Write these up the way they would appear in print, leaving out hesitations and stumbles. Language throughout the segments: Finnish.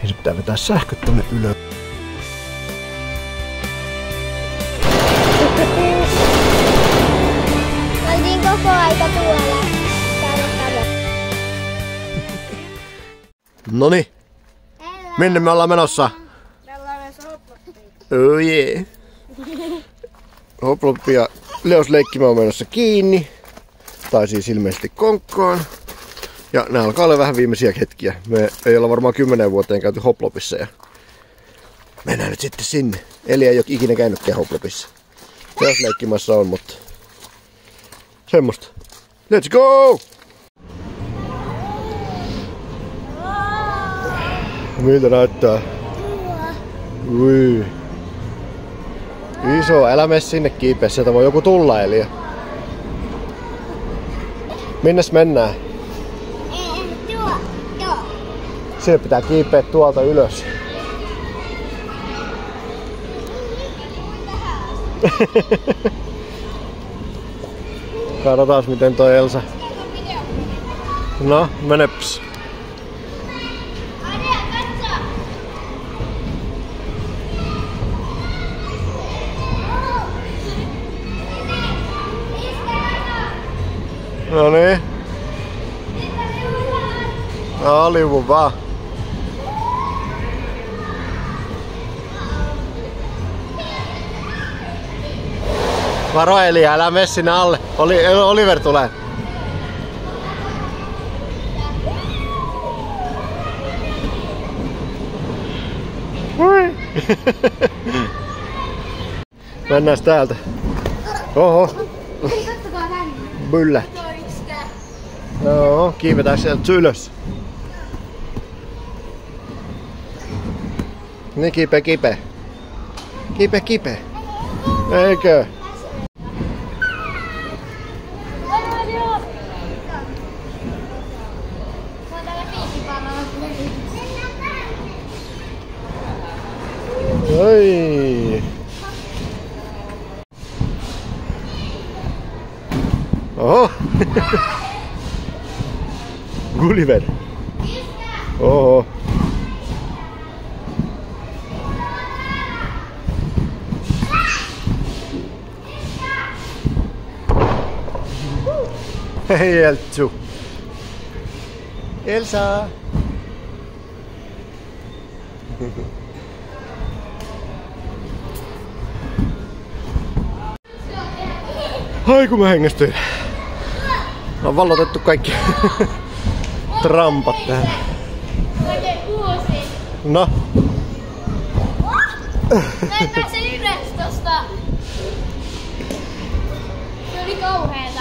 Ja se pitää vetää sähköt tonne ylös. Oltiin koko aika tuolla. Noniin. Minne me ollaan menossa? Me ollaan menossa hoploppiin. Oh jee. Hoploppia Leos leikkimä on menossa kiinni. Tai siis ilmeisesti konkkaan. Ja nää alkaa olla vähän viimeisiä hetkiä. Me ei olla varmaan 10 vuoteen käyty hoplopissa. Ja mennään nyt sitten sinne. Eli ei ole ikinä käynytkään hoplopissa. Leos leikkimässä on, mutta semmoista. Let's go! Miltä näyttää? Ui. Iso, älä mene sinne kiipeä, sieltä voi joku tulla Elia. Minnes mennään? Sinne pitää kiipeä tuolta ylös. Katsotaan miten toi Elsa. No, meneps. No niin. No, liuvu vaan. Varo Elia, älä mene sinne alle. Oliver tulee. Mennään täältä. Oho. Byllä. Joo, kiivetään sieltä ylös. Niin kiipeä. Kiipeä. Eikö? Oi. Oho. Gulliver. Oho. Hei Eltsu. Elsa. Ai kun mä hengästyin. On vallotettu kaikki trampat täällä. No. Mennään se ylös tosta. Se oli kauheeta.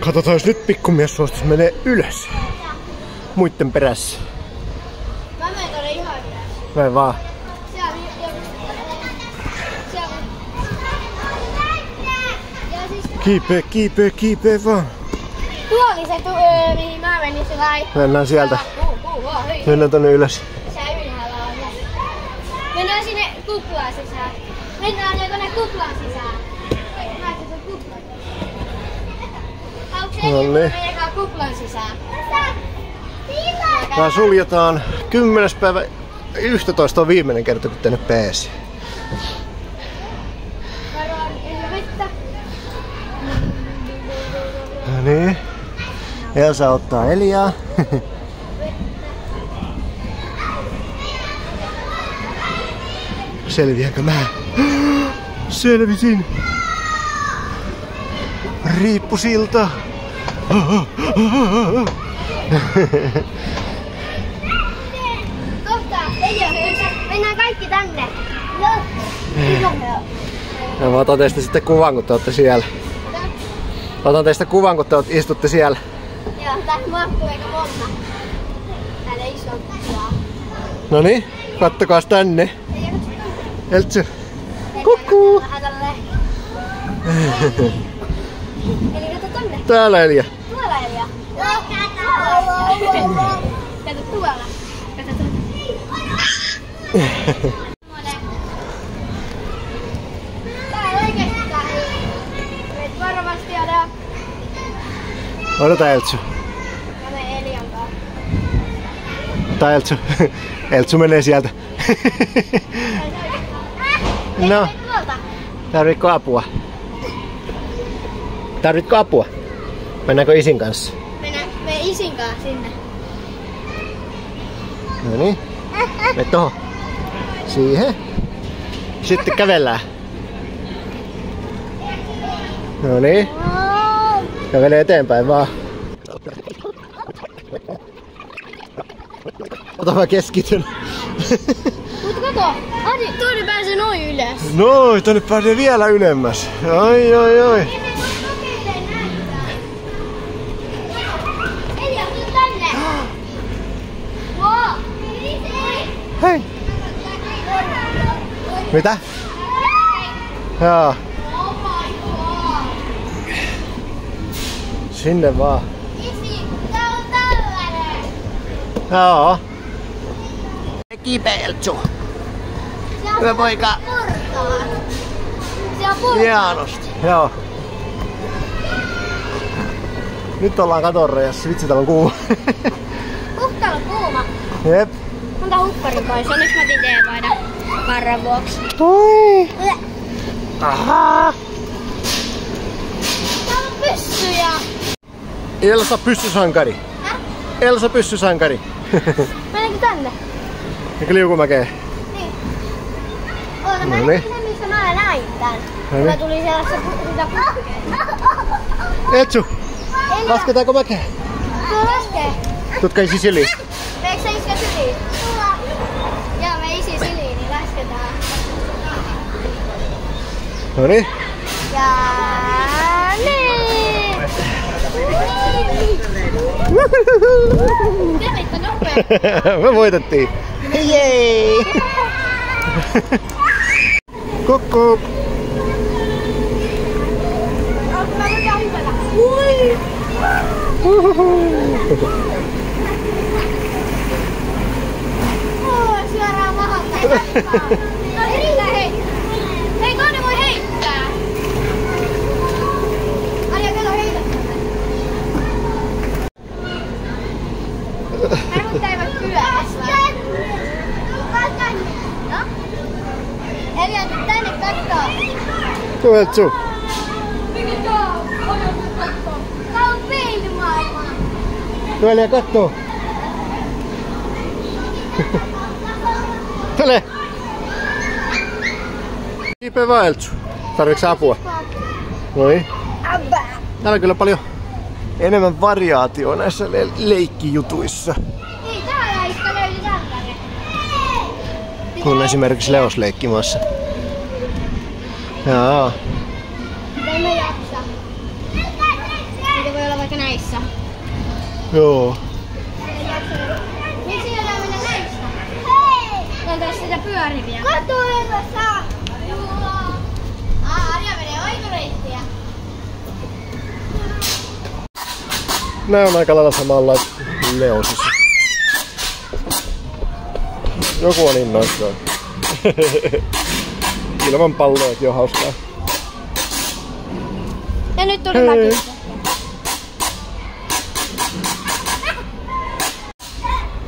Katsotaan jos nyt pikkumies suostus menee ylös. Muitten perässä. Mä menen tonne ihan ylös. Näin vaan. Siellä on ja siis Kiipeä vaan. tuo oli se mihin mä menin se vai. Mennään sieltä. Mennään tonne ylös. Se ylhäällä on. Mennään sinne kuplaan sisään. Mennään jo tonne kuplaan sisään. Näetkö se kuplan? Noniin. Meneekää kuplan sisään. Tää suljetaan 10. päivä 11 on viimeinen kerta kun tänne pääsee. Varoan vettä. No niin. Elsa ottaa Eliaa. Selviänkö mä? Selvisin! Riippusilta! Kohta, mennään kaikki tänne. Ja mä otan teistä sitten kuvan kun te ootte siellä. Otan teistä kuvan kun te istutte siellä. Joo, tästä mahtuu eikä monta. Täällä iso kuvaa. Noniin, kattokaas tänne. Eltsu. Kukkuu! Vähän tälleen. Eli kato tonne. Täällä Elia. Tuolla Elia. Kato tuolla. Kato tonne. Tää ei oikeesti tää. Varovan Odota Eltsu. Mä menen Elian kanssa. Tai Eltsu. Eltsu menee sieltä. No. Tarvitko apua? Tarvitko apua? Mennäänkö isin kanssa? Mennään isin kanssa sinne. No niin. Mene tohon. Siihen. Sitten kävellään. No niin. Kävele eteenpäin vaan. Ota mä keskityn. Mut kato, Adi, tuonne pääsee noin ylös. Noin, tonne pääsee vielä ylemmäs. Oi. Elia, tuu tänne. Hei. Mitä? Joo. Sinne vaan. Isi, tää on tällainen. Joo. Kipeä Eltsu. Hyvä poika. Se on purkaa. Hienosti. Joo. Nyt ollaan katorajassa. Vitsi, täällä on kuuma. Täällä on kuuma. Jep. Anta hupparin pois. Onneksi mä otin teepaidan varran vuoksi. Oi. Ahaa. Täällä on pyssyjä. Elsa pyssysankari. Elsa pyssysankari. Mennäänkö tänne? Eikö liukumäkeen? Niin. Oota, mä Noniin. näin missä mä näin tän. Kun mä tulin sellaista sitä putkeen. Eltsu, lasketaanko mäkeä? Tuo laskee. Tutka isi syliin. Meikö sä iskä syliin? Joo, me isi syliin, niin lasketaan. Noniin. Ja niin. Kävitte nopea. Me voitettiin. Jee! Kukku! Mä voidaan hypätä. Ui! Suoraan mahalta. No erittäin hei. Hei, toinen voi heittää. Alia, kato heitä. Härmut eivät pyörässä. No? Elia, tuu tänne kattoo. Tuu Eltsu. Mikä tää on? Tää on peilumaailma. Tuu Elia kattoo. Tule! Kiipeä vaan Eltsu. Tarviiks sä apua? Noin. Täällä on kyllä paljon enemmän variaatioa näissä leikkijutuissa. Ei, täällä iskä löydi tällainen. Kun esimerkiksi Leos leikkimassa. Jaa. Ei me jaksa. Niitä voi olla vaikka näissä. Joo. Miksi ei mennä näissä? Hei! On tässä sitä pyöriviä. Katuilla Arja menee oikoreittiä. Nää on aika lailla samanlaiset Leosissa. Joku on innoissaan. Ilman palloakin on hauskaa. Ja nyt tuli mäki.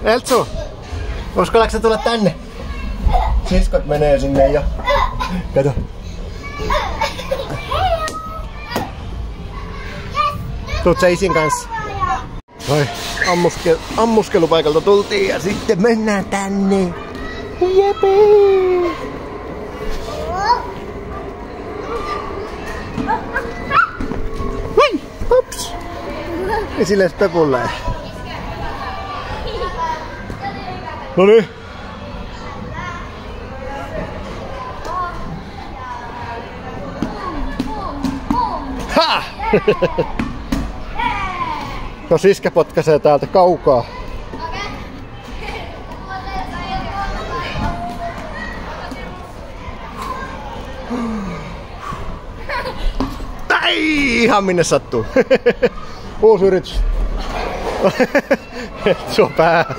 Eltsu! Uskallatko sä tulla tänne? Siskot menee sinne jo. Kato. Tuut sä isin kanssa? Noi, ammuskelupaikalta tultiin ja sitten mennään tänne. Jepee! Hui! Ups! Ja silleen pepulleen. Noniin. Ha! No siskä potkaisee täältä kaukaa. Tai ihan minne sattuu. Uusi yritys. Sua pää.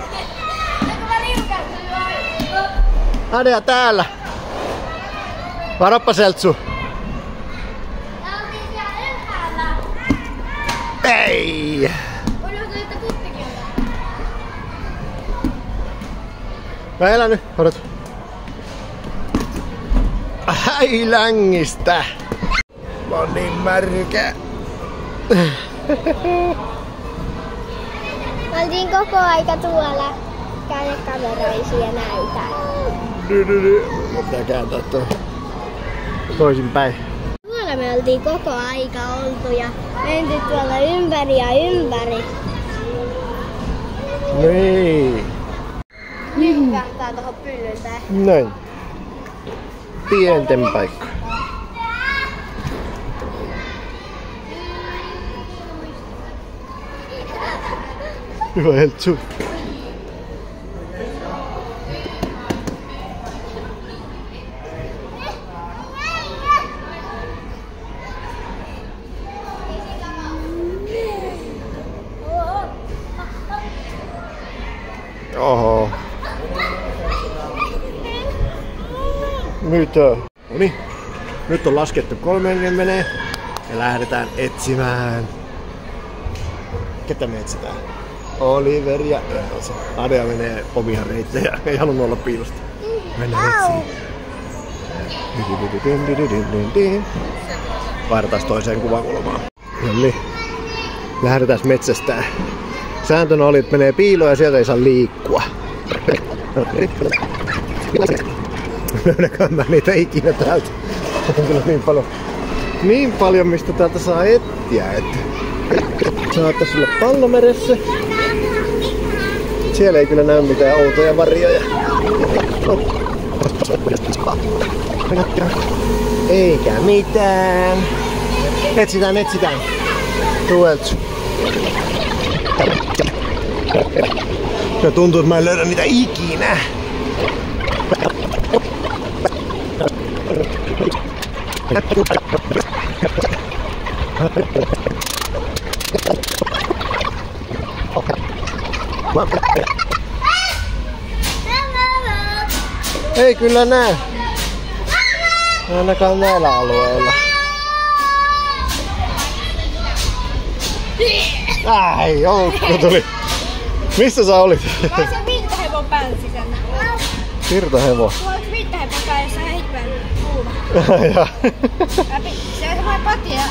Adea täällä. Varoppa Eltsu. Ei! Unohtuu, että puttikin on. Mä elän nyt, odot. Ai längistä! Mä oon niin märkä. Oltiin koko aika tuolla kädekameroisiin ja näytään. Mun pitää kääntää toi toisinpäin. Tuolla me oltiin koko aika oltu ja menty tuolla ympäri ja ympäri. Niin. Nyt kähtää tohon pyllyltä. Näin. Pienten paikka. Hyvä Heltsu. Oho. Noniin. Nyt on laskettu 30 ja lähdetään etsimään. Ketä me etsitään? Oliver ja Elsa. Adea menee omia reittejä. Ei halunnut olla piilosta. Mennään etsiin. Vaihdetaan toiseen kuvakulmaan. Noniin. Lähdetään metsästään. Sääntönä oli, että menee piiloon ja sieltä ei saa liikkua. Löydäkään mä niitä ikinä täältä. On kyllä niin paljon mistä täältä saa etsiä. Että saattais olla Pallomeressä. Siellä ei kyllä näy mitään outoja varjoja. Eikä mitään. Etsitään. Tueltsu. Ja tuntuu, että mä en löydä niitä ikinä. Ei kyllä näe. Ainakaan näillä alueilla. Ai, joukko tuli. Missä sä olit? Mä oon sen virtahevon pään sisällä. Virtahevo? Tuolla on virtahevon pään, jossa on hirveän kuuma. Se on vain patia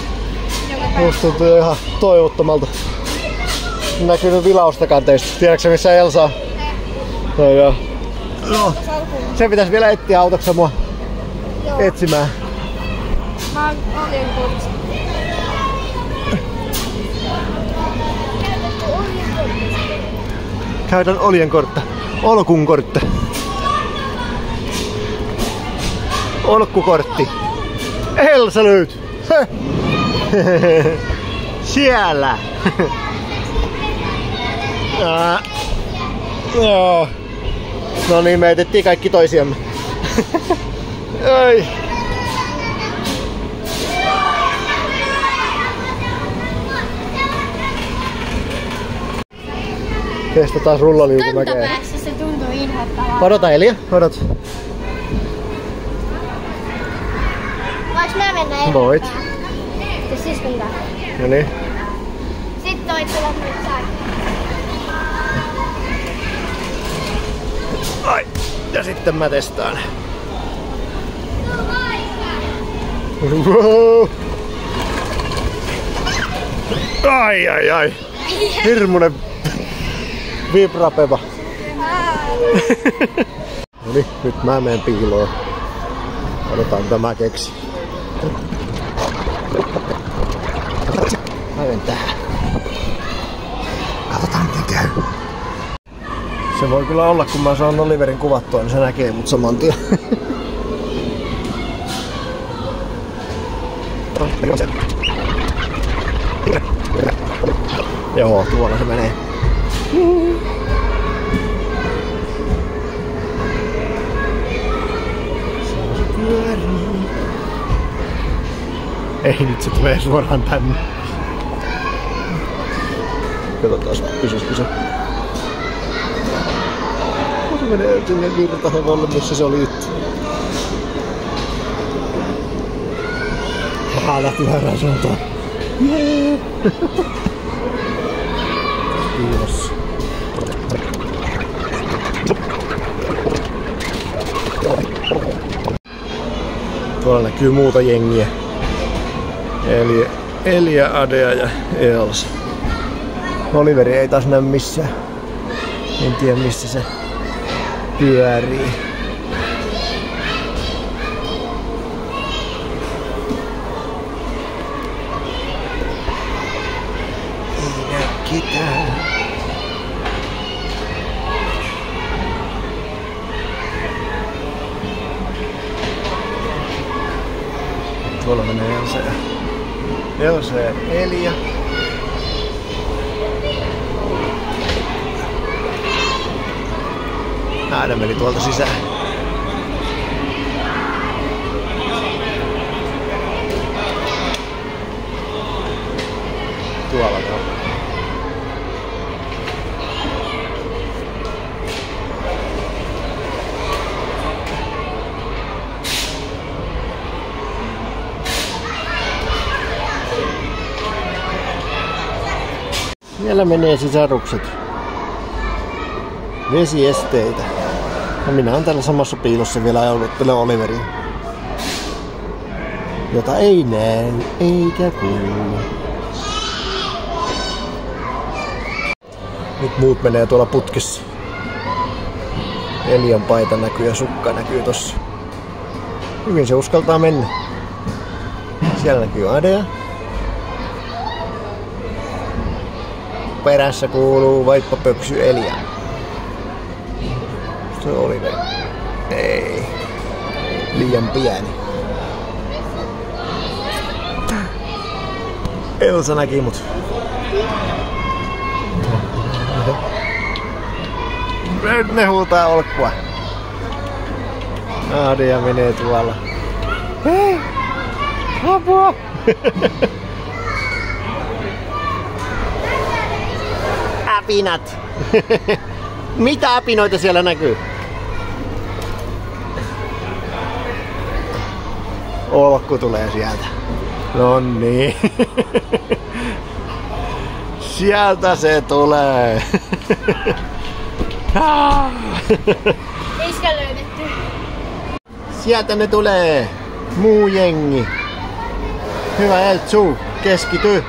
joka päivä. Musta tuntuu ihan toivottomalta. Näkynyt vilaustakaan teistä. Tiedätkö missä Elsa on? No joo. No, se pitäisi vielä etsiä, autoksä mua etsimään? Mä oon oljenkortti. Käytän oljenkortta. Olkunkortta. Olkkukortti. Elsa löytyi. Siellä. Joo. No niin, me etettiin kaikki toisiamme. Ai. Testataan rullaliukumäkeä. Könttäpäässä se tuntuu inhottavalta. Odota Elia, odot. Voinko mä mennä eteenpäin? Voit. Ja siskon kanssa. Noniin. Sitten toi tulet nyt saakka. Ai. Ja sitten mä testaan. Wow. Ai. Hirmunen vibrapeva. Noniin, nyt mä menen piiloon. Odotaan mitä mä keksin. Mä menen tähän. Katsotaan miten käy. Se voi kyllä olla, kun mä saan Oliverin kuvattua, niin se näkee mut saman tien. Joo, tuolla se menee. Ei nyt se tulee suoraan tänne. Katsotaan, pysyisikö se. Se menee sinne virtahevolle, missä se oli itse. Lähti väärään suuntaan. Jee! piilossa. Tuolla näkyy muuta jengiä. Eli Elia, Adea ja Elsa. Oliveri ei taas näy missään. En tiedä missä se pyörii. Ei näy ketään. Tuolla menee Elsa ja Elia. Ne meni tuolta sisään. Tuolla on. Siellä menee sisarukset. Vesiesteitä. Ja minä olen täällä samassa piilossa vielä ja odottelen Oliveria. Jota ei näe eikä kuulu. Nyt muut menee tuolla putkissa. Elian paita näkyy ja sukka näkyy tossa. Hyvin se uskaltaa mennä. Siellä näkyy Adea. Perässä kuuluu vaippapöksy Elia. Se oli ne. Ei. Liian pieni. Elsa näki mut. Nyt ne huutaa olkkua. Adea menee tuolla. Hei! Apua! Apinat! Mitä apinoita siellä näkyy? Olkku tulee sieltä. Noniin. Sieltä se tulee. Iskä löydetty. Sieltä ne tulee. Muu jengi. Hyvä Eltsu, keskity.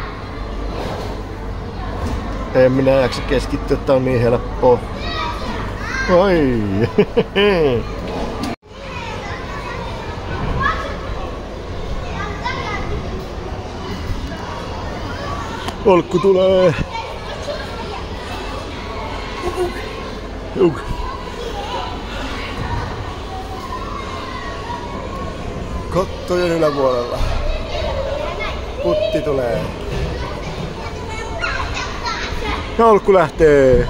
En minä jaksa keskittyä, että on niin helppoa. Oi. Olkku tulee. Kattojen yläpuolella. Putti tulee. Olkku lähtee.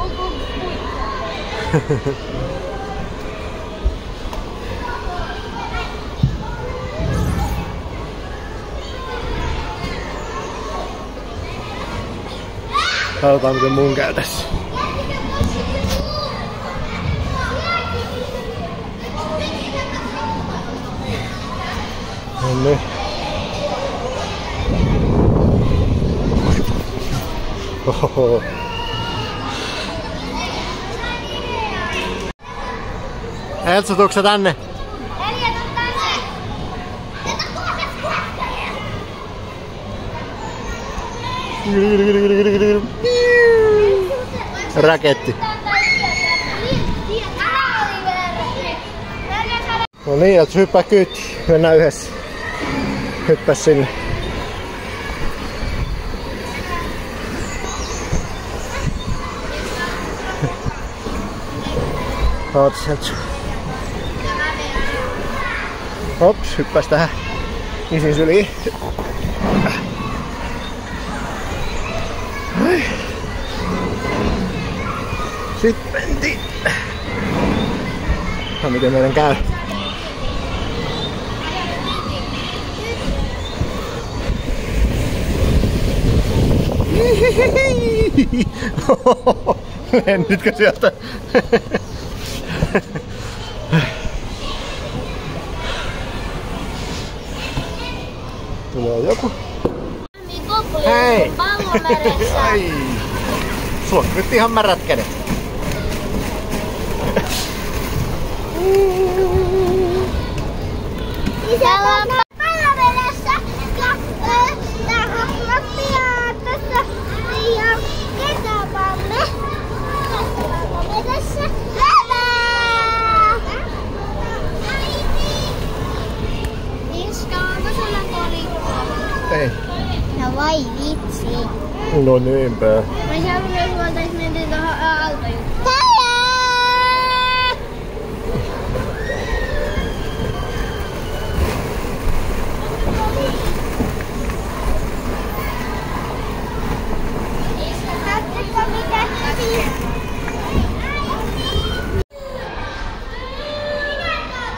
Katsotaan miten mun käy tässä. Noniin. Ohoho. Elsa, tuutko sä tänne? Elia, tuu tänne! Raketti. No niin, Elsa, hyppää kyytiin. Mennään yhdessä. Hyppää sinne. Ootas, Elsa. Hops, hyppäs tähän isin syliin. Sitten mentiin. No miten meidän käy? Lennitkö sieltä? Tulee joku. Hei! Pallo meressä. Sulla on nyt ihan märät kädet. Täällä on palavedessä ja tässä ja kesäpamme. Palavedessä hyvää! Iskaanko sulla kolikkoa? Ei. No vai vitsi. No niinpä. Mä en halunnut, jos voitais mennä tuohon autojuttuun.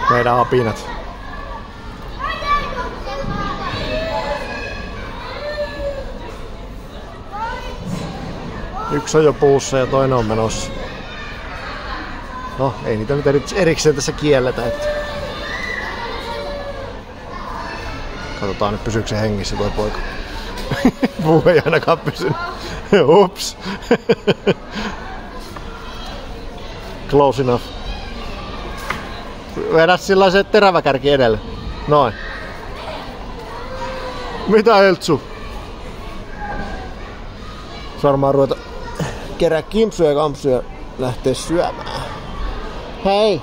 Meidän apinat. Yksi on jo puussa ja toinen on menossa. No, ei niitä nyt erikseen tässä kielletä. Että... Katsotaan nyt pysyykö se hengissä tuo poika. Puu ei ainakaan pysynyt. Ups. Close enough. Vedä sillä se teräväkärki edelle. Noin. Mitä Eltsu? Varmaan ruveta kerää kimpsuja ja kampsuja lähteä syömään. Hei!